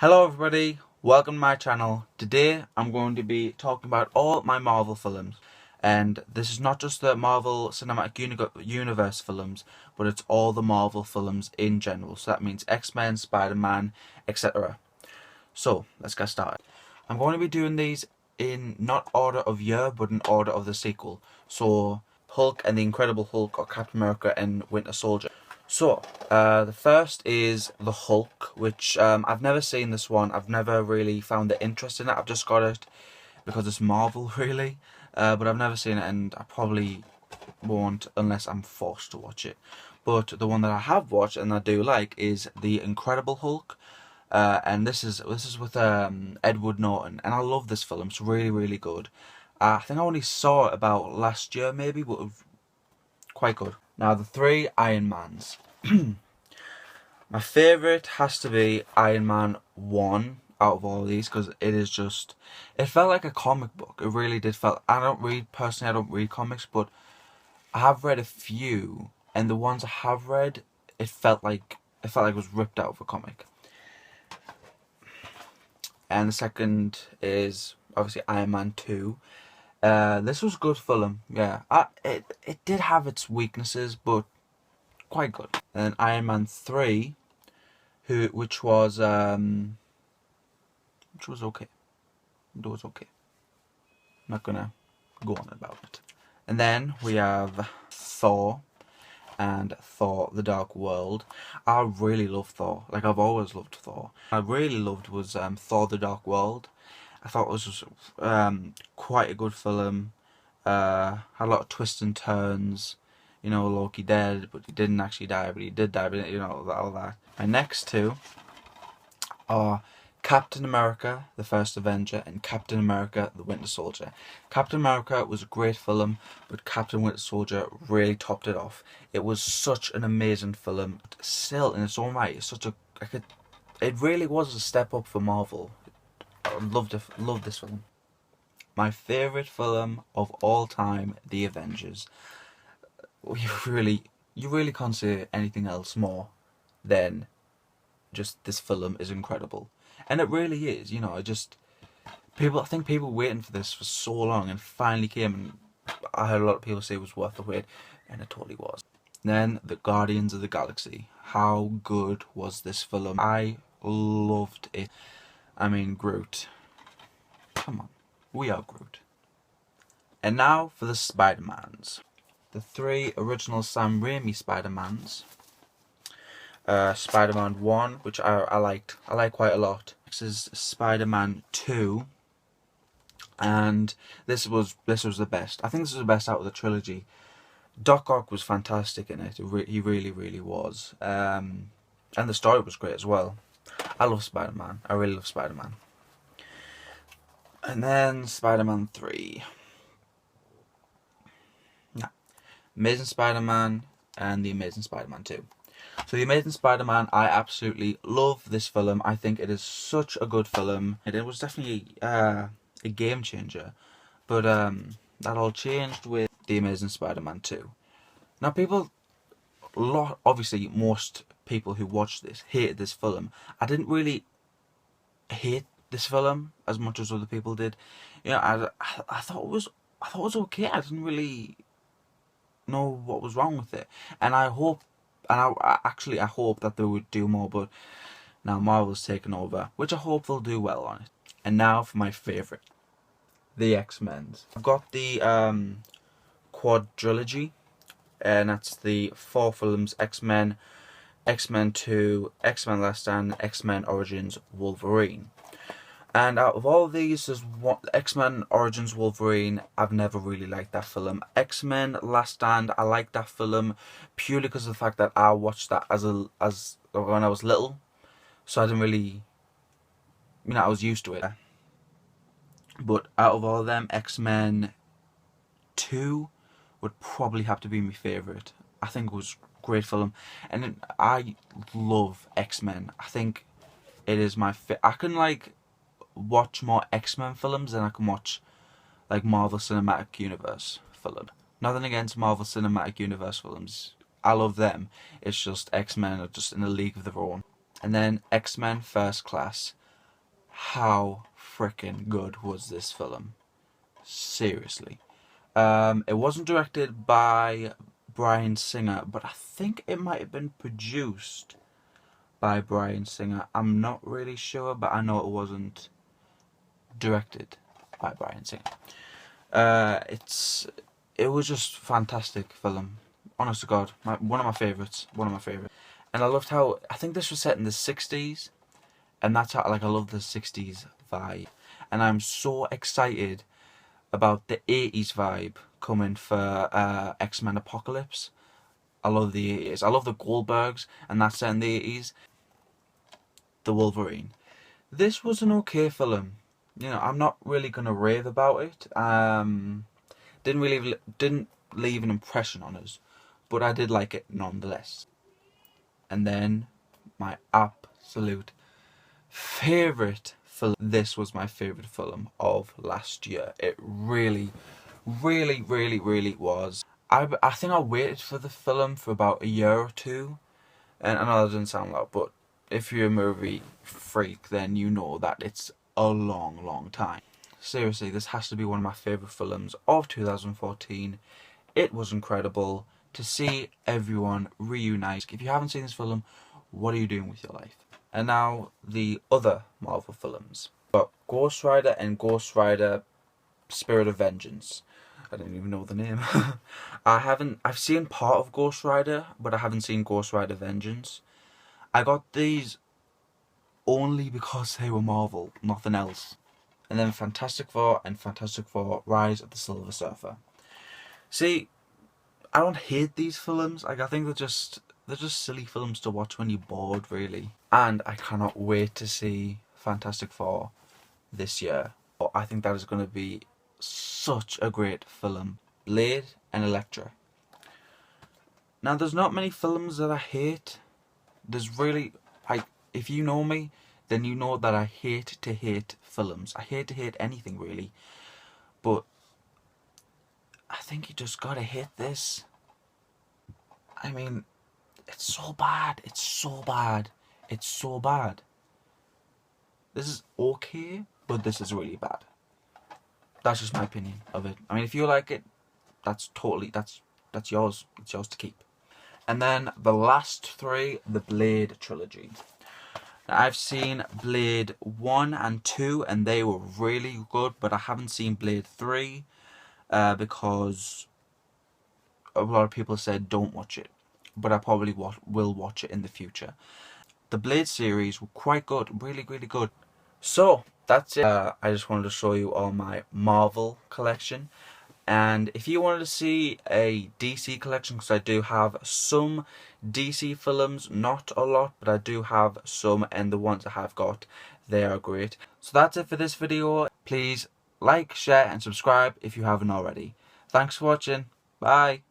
Hello everybody, welcome to my channel. Today I'm going to be talking about all my Marvel films. And this is not just the Marvel Cinematic Universe films, but it's all the Marvel films in general. So that means X-Men, Spider-Man, etc. So, let's get started. I'm going to be doing these in not order of year, but in order of the sequel. So, Hulk and the Incredible Hulk, or Captain America and Winter Soldier. So, the first is the Hulk, which I've never seen this one. I've never really found the interest in it. I've just got it because it's Marvel, really. But I've never seen it, and I probably won't unless I'm forced to watch it. But the one that I have watched and I do like is the Incredible Hulk, and this is with Edward Norton, and I love this film. It's really really good. I think I only saw it about last year maybe, but it was quite good. Now the three Iron Mans. My favourite has to be Iron Man 1 out of all of these because it felt like a comic book. It really did felt. I don't read comics, but I have read a few, and the ones I have read, it felt like it was ripped out of a comic. And the second is obviously Iron Man 2. This was good film, yeah. It did have its weaknesses, but quite good. And Iron Man 3, which was okay. It was okay. I'm not gonna go on about it. And then we have Thor and Thor: The Dark World. I really love Thor. Like, I've always loved Thor. I really loved was Thor: The Dark World. I thought it was just, quite a good film. Had a lot of twists and turns. You know, Loki dead, but he didn't actually die, but he did die, but you know, all that. My next two are Captain America, the First Avenger, and Captain America, the Winter Soldier. Captain America was a great film, but Captain Winter Soldier really topped it off. It was such an amazing film. Still, in its own right, it's such a, it really was a step up for Marvel. I loved this film. My favourite film of all time, The Avengers. You really can't say anything else more than just this film is incredible. And it really is, you know, I think people waiting for this for so long and finally came, and I heard a lot of people say it was worth the wait, and it totally was. Then, The Guardians of the Galaxy. How good was this film? I loved it. I mean, Groot. Come on, we are Groot. And now for the Spider-Mans. The three original Sam Raimi Spider-Mans. Spider-Man 1, which I liked. I like quite a lot. This is Spider-Man 2. And this was the best. I think this was the best out of the trilogy. Doc Ock was fantastic in it. He really, really was. And the story was great as well. I love Spider-Man. I really love Spider-Man. And then Spider-Man 3. Nah. Amazing Spider-Man and The Amazing Spider-Man 2. So The Amazing Spider-Man, I absolutely love this film. I think it is such a good film. It was definitely a game changer. But that all changed with The Amazing Spider-Man 2. Now obviously most people who watched this hated this film. I didn't really hate this film as much as other people did. You know, I thought it was okay. I didn't really know what was wrong with it, and I hope, and I hope that they would do more. But now Marvel's taken over, which I hope they'll do well on it. And now for my favourite, the X-Men's. I've got the quadrilogy, and that's the four films: X-Men, X-Men 2, X-Men Last Stand, X-Men Origins Wolverine. And out of all of these, there's one, X-Men Origins Wolverine. I've never really liked that film. X-Men Last Stand, I like that film purely because of the fact that I watched that as when I was little, so I didn't really, you know, I was used to it. But out of all of them, X-Men 2 would probably have to be my favourite. I think it was a great film, and I love X-Men. I think it is I can watch more X-Men films than I can watch like Marvel Cinematic Universe film. Nothing against Marvel Cinematic Universe films. I love them. It's just X-Men are just in a league of their own. And then X-Men First Class. how freaking good was this film? Seriously. It wasn't directed by Bryan Singer, but I think it might have been produced by Bryan Singer. I'm not really sure, but I know it wasn't directed by Bryan Singer. It was just fantastic film. Honest to God, one of my favourites. One of my favourites. And I loved how, I think this was set in the 60s, and that's how, like, I love the 60s vibe. And I'm so excited about the 80s vibe coming for X-Men Apocalypse. I love the 80s. I love the Goldbergs, and that's set in the 80s. The Wolverine. This was an okay film. You know, I'm not really gonna rave about it. Didn't leave an impression on us, but I did like it nonetheless. And then my absolute favourite film. This was my favourite film of last year. It really was. I think I waited for the film for about a year or two, and I know that doesn't sound loud, but if you're a movie freak, then you know that it's a long time. Seriously, this has to be one of my favourite films of 2014. It was incredible to see everyone reunite. If you haven't seen this film, what are you doing with your life? And now the other Marvel films. But Ghost Rider and Ghost Rider Spirit of Vengeance. I don't even know the name. I've seen part of Ghost Rider, but I haven't seen Ghost Rider Vengeance. I got these only because they were Marvel, nothing else. And then Fantastic Four and Fantastic Four Rise of the Silver Surfer. See, I don't hate these films. Like, I think they're just silly films to watch when you're bored, really. And I cannot wait to see Fantastic Four this year. I think that is going to be such a great film. Blade and Elektra. Now, there's not many films that I hate. There's really, if you know me, then you know that I hate to hate films. I hate to hate anything, really. But I think you just gotta hate this. I mean, it's so bad. It's so bad. It's so bad. This is okay, but this is really bad. That's just my opinion of it. I mean, if you like it, that's yours. It's yours to keep. And then the last three, the Blade trilogy. Now, I've seen Blade 1 and 2, and they were really good, but I haven't seen Blade 3 because a lot of people said don't watch it, but I probably will watch it in the future. The Blade series were quite good, really good. So that's it. I just wanted to show you all my Marvel collection. And if you wanted to see a DC collection, because I do have some DC films, not a lot, but I do have some, and the ones I have got, they are great. So that's it for this video. Please like, share and subscribe if you haven't already. Thanks for watching. Bye.